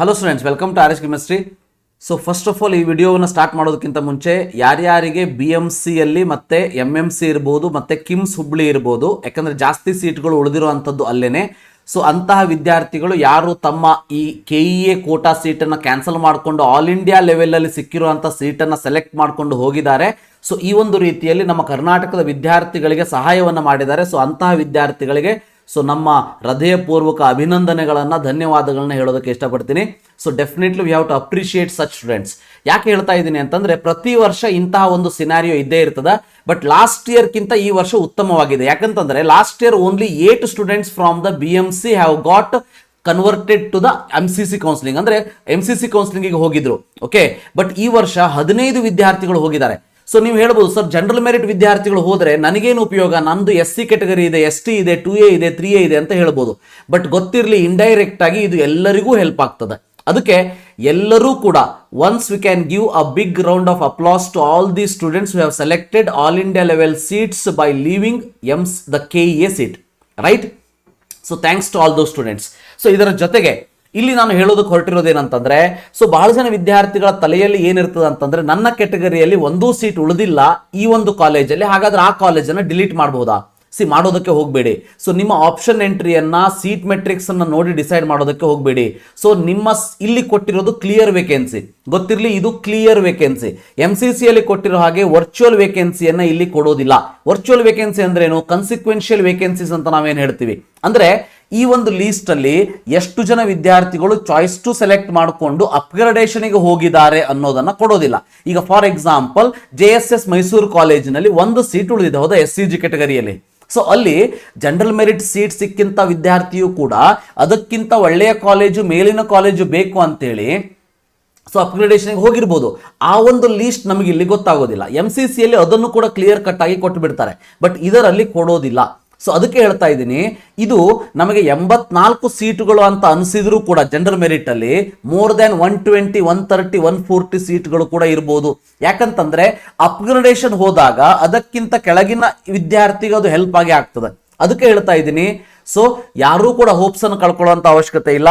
Hello students, welcome to RS chemistry. So first of all ಈ ವಿಡಿಯೋವನ್ನು start ಮಾಡೋದಕ್ಕಿಂತ ಮುಂಚೆ ಯಾರ್ಯಾರಿಗೆ BMC ಯಲ್ಲಿ ಮತ್ತೆ MMC ಇರ್ಬೋದು ಮತ್ತೆ ಕಿಮ್ಸ್ ಹುಬ್ಳಿ ಇರ್ಬೋದು, ಯಾಕಂದರೆ ಜಾಸ್ತಿ ಸೀಟ್ಗಳು ಉಳಿದಿರುವಂಥದ್ದು ಅಲ್ಲೇನೆ. ಸೊ ಅಂತಹ ವಿದ್ಯಾರ್ಥಿಗಳು ಯಾರು ತಮ್ಮ ಈ KEA ಕೋಟಾ ಸೀಟನ್ನು ಕ್ಯಾನ್ಸಲ್ ಮಾಡಿಕೊಂಡು ಆಲ್ ಇಂಡಿಯಾ ಲೆವೆಲಲ್ಲಿ ಸಿಕ್ಕಿರುವಂಥ ಸೀಟನ್ನು ಸೆಲೆಕ್ಟ್ ಮಾಡಿಕೊಂಡು ಹೋಗಿದ್ದಾರೆ. ಸೊ ಈ ಒಂದು ರೀತಿಯಲ್ಲಿ ನಮ್ಮ ಕರ್ನಾಟಕದ ವಿದ್ಯಾರ್ಥಿಗಳಿಗೆ ಸಹಾಯವನ್ನು ಮಾಡಿದ್ದಾರೆ. ಸೊ ಅಂತಹ ವಿದ್ಯಾರ್ಥಿಗಳಿಗೆ ನಮ್ಮ ಹೃದಯಪೂರ್ವಕ ಅಭಿನಂದನೆಗಳನ್ನು, ಧನ್ಯವಾದಗಳನ್ನ ಹೇಳೋದಕ್ಕೆ ಇಷ್ಟಪಡ್ತೀನಿ. So definitely we have to appreciate such students. ಯಾಕೆ ಹೇಳ್ತಾ ಇದ್ದೀನಿ ಅಂತಂದರೆ, ಪ್ರತಿ ವರ್ಷ ಇಂತಹ ಒಂದು ಸಿನಾರಿಯೋ ಇದ್ದೇ ಇರ್ತದೆ. ಬಟ್ ಲಾಸ್ಟ್ ಇಯರ್ಗಿಂತ ಈ ವರ್ಷ ಉತ್ತಮವಾಗಿದೆ. ಯಾಕಂತಂದರೆ last year only 8 students from the BMC have got converted to the MCC counselling, ಅಂದರೆ MCC ಕೌನ್ಸಿಲಿಂಗಿಗೆ ಹೋಗಿದ್ರು. ಓಕೆ, ಬಟ್ ಈ ವರ್ಷ 15 ವಿದ್ಯಾರ್ಥಿಗಳು ಹೋಗಿದ್ದಾರೆ. ಸೊ ನೀವು ಹೇಳ್ಬೋದು, ಸರ್ ಜನರಲ್ ಮೆರಿಟ್ ವಿದ್ಯಾರ್ಥಿಗಳು ಹೋದರೆ ನನಗೇನು ಉಪಯೋಗ, ನಂದು SC ಕ್ಯಾಟಗರಿ ಇದೆ, ST ಇದೆ, 2A ಇದೆ, 3A ಇದೆ ಅಂತ ಹೇಳ್ಬೋದು. ಬಟ್ ಗೊತ್ತಿರಲಿ, ಇಂಡೈರೆಕ್ಟ್ ಆಗಿ ಇದು ಎಲ್ಲರಿಗೂ ಹೆಲ್ಪ್ ಆಗ್ತದೆ. ಅದಕ್ಕೆ ಎಲ್ಲರೂ ಕೂಡ once we can give a big round of applause to all the students who have selected all India level seats by leaving the KEA seat, right? So thanks to all those students. So ಇದರ ಜೊತೆಗೆ ಇಲ್ಲಿ ನಾನು ಹೇಳೋದಕ್ಕೆ ಹೊರಟಿರೋದೇನಂತಂದ್ರೆ, so ಬಹಳ ಜನ ವಿದ್ಯಾರ್ಥಿಗಳ ತಲೆಯಲ್ಲಿ ಏನಿರ್ತದೆ ಅಂತಂದ್ರೆ, ನನ್ನ ಕ್ಯಾಟಗರಿಯಲ್ಲಿ ಒಂದೂ ಸೀಟ್ ಉಳಿದಿಲ್ಲ ಈ ಒಂದು ಕಾಲೇಜಲ್ಲಿ, ಹಾಗಾದ್ರೆ ಆ ಕಾಲೇಜನ್ನು ಡಿಲೀಟ್ ಮಾಡಬಹುದಾ? ಮಾಡೋದಕ್ಕೆ ಹೋಗಬೇಡಿ. ಸೊ ನಿಮ್ಮ ಆಪ್ಷನ್ ಎಂಟ್ರಿಯನ್ನ ಸೀಟ್ ಮೆಟ್ರಿಕ್ಸ್ ಅನ್ನ ನೋಡಿ ಡಿಸೈಡ್ ಮಾಡೋದಕ್ಕೆ ಹೋಗಬೇಡಿ. ಸೊ ನಿಮ್ಮ ಇಲ್ಲಿ ಕೊಟ್ಟಿರೋದು ಕ್ಲಿಯರ್ ವೇಕೆನ್ಸಿ, ಗೊತ್ತಿರಲಿ, ಇದು ಕ್ಲಿಯರ್ ವೇಕೆನ್ಸಿ. MCC ಯಲ್ಲಿ ಕೊಟ್ಟಿರೋ ಹಾಗೆ ವರ್ಚುವಲ್ ವೇಕೆನ್ಸಿಯನ್ನ ಇಲ್ಲಿ ಕೊಡೋದಿಲ್ಲ. ವರ್ಚುವಲ್ ವೇಕೆನ್ಸಿ ಅಂದ್ರೆ ಏನು? ಕನ್ಸಿಕ್ವೆನ್ಷಿಯಲ್ ವೇಕೆನ್ಸೀಸ್ ಅಂತ ನಾವೇನು ಹೇಳ್ತೀವಿ ಅಂದ್ರೆ, ಈ ಒಂದು ಲೀಸ್ಟ್ ಅಲ್ಲಿ ಎಷ್ಟು ಜನ ವಿದ್ಯಾರ್ಥಿಗಳು ಚಾಯ್ಸ್ ಟು ಸೆಲೆಕ್ಟ್ ಮಾಡಿಕೊಂಡು ಅಪ್ಗ್ರೇಡೇಷನ್ಗೆ ಹೋಗಿದ್ದಾರೆ ಅನ್ನೋದನ್ನ ಕೊಡೋದಿಲ್ಲ. ಈಗ ಫಾರ್ ಎಕ್ಸಾಂಪಲ್ JSS ಮೈಸೂರು ಕಾಲೇಜಿನಲ್ಲಿ ಒಂದು ಸೀಟ್ ಉಳಿದಿದೆ, ಹೌದಾ, SCG ಕ್ಯಾಟಗರಿಯಲ್ಲಿ. ಸೊ ಅಲ್ಲಿ ಜನರಲ್ ಮೆರಿಟ್ ಸೀಟ್ ಸಿಕ್ಕಿಂತ ವಿದ್ಯಾರ್ಥಿಯು ಕೂಡ ಅದಕ್ಕಿಂತ ಒಳ್ಳೆಯ ಕಾಲೇಜು, ಮೇಲಿನ ಕಾಲೇಜು ಬೇಕು ಅಂತೇಳಿ ಸೊ ಅಪ್ಗ್ರೇಡೇಷನ್ಗೆ ಹೋಗಿರ್ಬೋದು. ಆ ಒಂದು ಲೀಸ್ಟ್ ನಮಗೆ ಇಲ್ಲಿ ಗೊತ್ತಾಗೋದಿಲ್ಲ. MCC ಯಲ್ಲಿ ಅದನ್ನು ಕೂಡ ಕ್ಲಿಯರ್ ಕಟ್ ಆಗಿ ಕೊಟ್ಟು ಬಿಡ್ತಾರೆ, ಬಟ್ ಇದರಲ್ಲಿ ಕೊಡೋದಿಲ್ಲ. ಸೊ ಅದಕ್ಕೆ ಹೇಳ್ತಾ ಇದ್ದೀನಿ, ಇದು ನಮಗೆ 84 ಸೀಟುಗಳು ಅಂತ ಅನಿಸಿದ್ರು ಕೂಡ ಜನರಲ್ ಮೆರಿಟ್ ಅಲ್ಲಿ ಮೋರ್ ದೆನ್ 120, 130, 140 ಸೀಟ್ಗಳು ಕೂಡ ಇರ್ಬೋದು. ಯಾಕಂತಂದ್ರೆ ಅಪ್ಗ್ರೇಡೇಷನ್ ಹೋದಾಗ ಅದಕ್ಕಿಂತ ಕೆಳಗಿನ ವಿದ್ಯಾರ್ಥಿಗೆ ಅದು ಹೆಲ್ಪ್ ಆಗಿ ಆಗ್ತದೆ. ಅದಕ್ಕೆ ಹೇಳ್ತಾ ಇದ್ದೀನಿ, ಸೊ ಯಾರೂ ಕೂಡ ಹೋಪ್ಸ್ ಅನ್ನು ಕಳ್ಕೊಳ್ಳುವಂತ ಅವಶ್ಯಕತೆ ಇಲ್ಲ.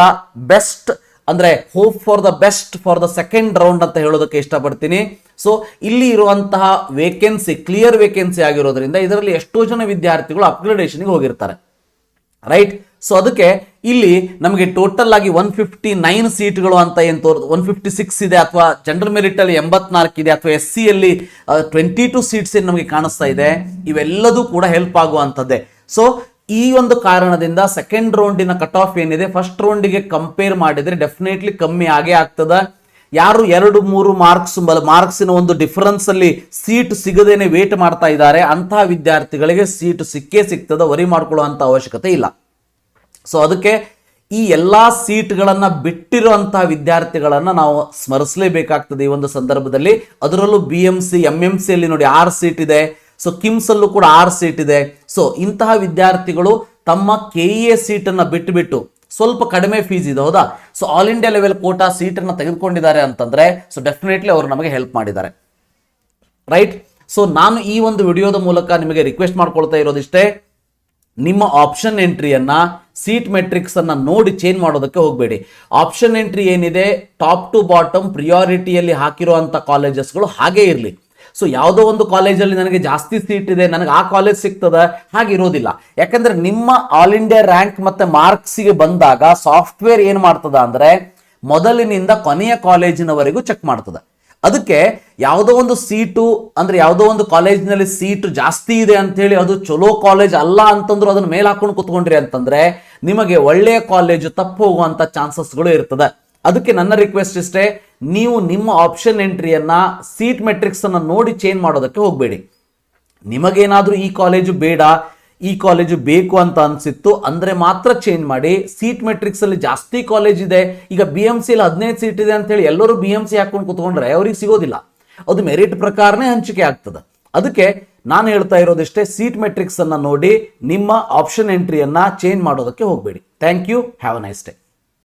ಬೆಸ್ಟ್ ಅಂದ್ರೆ hope for the best for the second round ಅಂತ ಹೇಳೋದಕ್ಕೆ ಇಷ್ಟಪಡ್ತೀನಿ. ಸೊ ಇಲ್ಲಿ ಇರುವಂತಹ ವೇಕೆನ್ಸಿ ಕ್ಲಿಯರ್ ವೇಕೆನ್ಸಿ ಆಗಿರೋದ್ರಿಂದ ಇದರಲ್ಲಿ ಎಷ್ಟೋ ಜನ ವಿದ್ಯಾರ್ಥಿಗಳು ಅಪ್ಗ್ರೇಡೇಷನ್ಗೆ ಹೋಗಿರ್ತಾರೆ, ರೈಟ್? ಸೊ ಅದಕ್ಕೆ ಇಲ್ಲಿ ನಮಗೆ ಟೋಟಲ್ ಆಗಿ 159 ಸೀಟ್ಗಳು ಅಂತ ಏನು 156 ಇದೆ, ಅಥವಾ ಜನರಲ್ ಮೆರಿಟ್ ಅಲ್ಲಿ 84 ಇದೆ, ಅಥವಾ SC ಯಲ್ಲಿ 22 ಸೀಟ್ಸ್ ಏನು ನಮಗೆ ಕಾಣಿಸ್ತಾ ಇದೆ. ಇವೆಲ್ಲದೂ ಕೂಡ ಹೆಲ್ಪ್ ಆಗುವಂಥದ್ದೇ. ಸೊ ಈ ಒಂದು ಕಾರಣದಿಂದ ಸೆಕೆಂಡ್ ರೌಂಡಿನ ಕಟ್ ಆಫ್ ಏನಿದೆ ಫಸ್ಟ್ ರೌಂಡಿಗೆ ಕಂಪೇರ್ ಮಾಡಿದ್ರೆ ಡೆಫಿನೆಟ್ಲಿ ಕಮ್ಮಿ ಆಗೇ ಆಗ್ತದೆ. ಯಾರು 2-3 ಮಾರ್ಕ್ಸಿನ ಒಂದು ಡಿಫರೆನ್ಸ್ ಅಲ್ಲಿ ಸೀಟ್ ಸಿಗದೇನೆ ವೇಟ್ ಮಾಡ್ತಾ ಇದ್ದಾರೆ, ಅಂತಹ ವಿದ್ಯಾರ್ಥಿಗಳಿಗೆ ಸೀಟ್ ಸಿಕ್ಕೇ ಸಿಗ್ತದೆ, ವರಿ ಮಾಡ್ಕೊಳ್ಳುವಂತ ಅವಶ್ಯಕತೆ ಇಲ್ಲ. ಸೊ ಅದಕ್ಕೆ ಈ ಎಲ್ಲಾ ಸೀಟ್ಗಳನ್ನ ಬಿಟ್ಟಿರುವಂತಹ ವಿದ್ಯಾರ್ಥಿಗಳನ್ನ ನಾವು ಸ್ಮರಿಸಲೇಬೇಕಾಗ್ತದೆ ಈ ಒಂದು ಸಂದರ್ಭದಲ್ಲಿ. ಅದರಲ್ಲೂ BMC, MMC ಯಲ್ಲಿ ನೋಡಿ 6 ಸೀಟ್ ಇದೆ. ಸೊ ಕಿಮ್ಸ್ ಅಲ್ಲೂ ಕೂಡ 6 ಸೀಟ್ ಇದೆ. ಸೊ ಇಂತಹ ವಿದ್ಯಾರ್ಥಿಗಳು ತಮ್ಮ KEA ಸೀಟನ್ನು ಬಿಟ್ಟು ಸ್ವಲ್ಪ ಕಡಿಮೆ ಫೀಸ್ ಇದೆ, ಹೌದಾ, so all India level quota ಸೀಟನ್ನು ತೆಗೆದುಕೊಂಡಿದ್ದಾರೆ ಅಂತಂದ್ರೆ ಸೊ ಡೆಫಿನೆಟ್ಲಿ ಅವರು ನಮಗೆ ಹೆಲ್ಪ್ ಮಾಡಿದ್ದಾರೆ, ರೈಟ್? ಸೊ ನಾನು ಈ ಒಂದು ವಿಡಿಯೋದ ಮೂಲಕ ನಿಮಗೆ ರಿಕ್ವೆಸ್ಟ್ ಮಾಡ್ಕೊಳ್ತಾ ಇರೋದಿಷ್ಟೇ, ನಿಮ್ಮ ಆಪ್ಷನ್ ಎಂಟ್ರಿಯನ್ನ ಸೀಟ್ ಮೆಟ್ರಿಕ್ಸ್ ಅನ್ನ ನೋಡಿ ಚೇಂಜ್ ಮಾಡೋದಕ್ಕೆ ಹೋಗಬೇಡಿ. ಆಪ್ಷನ್ ಎಂಟ್ರಿ ಏನಿದೆ ಟಾಪ್ ಟು ಬಾಟಮ್ ಪ್ರಿಯಾರಿಟಿಯಲ್ಲಿ ಹಾಕಿರುವಂತ ಕಾಲೇಜಸ್ಗಳು ಹಾಗೇ ಇರಲಿ. ಸೊ ಯಾವುದೋ ಒಂದು ಕಾಲೇಜಲ್ಲಿ ನನಗೆ ಜಾಸ್ತಿ ಸೀಟ್ ಇದೆ, ನನಗೆ ಆ ಕಾಲೇಜ್ ಸಿಗ್ತದೆ, ಹಾಗಿರೋದಿಲ್ಲ. ಯಾಕಂದ್ರೆ ನಿಮ್ಮ ಆಲ್ ಇಂಡಿಯಾ ರ್ಯಾಂಕ್ ಮತ್ತೆ ಮಾರ್ಕ್ಸಿಗೆ ಬಂದಾಗ ಸಾಫ್ಟ್ವೇರ್ ಏನು ಮಾಡ್ತದ ಅಂದ್ರೆ ಮೊದಲಿನಿಂದ ಕೊನೆಯ ಕಾಲೇಜಿನವರೆಗೂ ಚೆಕ್ ಮಾಡ್ತದೆ. ಅದಕ್ಕೆ ಯಾವುದೋ ಒಂದು ಸೀಟು ಅಂದ್ರೆ ಯಾವುದೋ ಒಂದು ಕಾಲೇಜಿನಲ್ಲಿ ಸೀಟು ಜಾಸ್ತಿ ಇದೆ ಅಂತ ಹೇಳಿ ಅದು ಚಲೋ ಕಾಲೇಜ್ ಅಲ್ಲ ಅಂತಂದ್ರು ಅದನ್ನ ಮೇಲೆ ಹಾಕೊಂಡು ಕುತ್ಕೊಂಡ್ರಿ ಅಂತಂದ್ರೆ ನಿಮಗೆ ಒಳ್ಳೆಯ ಕಾಲೇಜು ತಪ್ಪು ಹೋಗುವಂತ ಚಾನ್ಸಸ್ಗಳು ಇರ್ತದೆ. ಅದಕ್ಕೆ ನನ್ನ ರಿಕ್ವೆಸ್ಟ್ ಇಷ್ಟೇ, ನೀವು ನಿಮ್ಮ ಆಪ್ಷನ್ ಎಂಟ್ರಿಯನ್ನ ಸೀಟ್ ಮೆಟ್ರಿಕ್ಸ್ ಅನ್ನ ನೋಡಿ ಚೇಂಜ್ ಮಾಡೋದಕ್ಕೆ ಹೋಗಬೇಡಿ. ನಿಮಗೇನಾದ್ರೂ ಈ ಕಾಲೇಜು ಬೇಡ, ಈ ಕಾಲೇಜು ಬೇಕು ಅಂತ ಅನ್ಸಿತ್ತು ಅಂದ್ರೆ ಮಾತ್ರ ಚೇಂಜ್ ಮಾಡಿ. ಸೀಟ್ ಮೆಟ್ರಿಕ್ಸ್ ಅಲ್ಲಿ ಜಾಸ್ತಿ ಕಾಲೇಜ್ ಇದೆ, ಈಗ BMC ಅಲ್ಲಿ 15 ಸೀಟ್ ಇದೆ ಅಂತ ಹೇಳಿ ಎಲ್ಲರೂ BMC ಹಾಕೊಂಡು ಕುತ್ಕೊಂಡ್ರೆ ಅವ್ರಿಗೆ ಸಿಗೋದಿಲ್ಲ, ಅದು ಮೆರಿಟ್ ಪ್ರಕಾರನೇ ಹಂಚಿಕೆ ಆಗ್ತದೆ. ಅದಕ್ಕೆ ನಾನು ಹೇಳ್ತಾ ಇರೋದಿಷ್ಟೇ, ಸೀಟ್ ಮೆಟ್ರಿಕ್ಸ್ ಅನ್ನ ನೋಡಿ ನಿಮ್ಮ ಆಪ್ಷನ್ ಎಂಟ್ರಿಯನ್ನ ಚೇಂಜ್ ಮಾಡೋದಕ್ಕೆ ಹೋಗಬೇಡಿ. Thank you, have a nice day.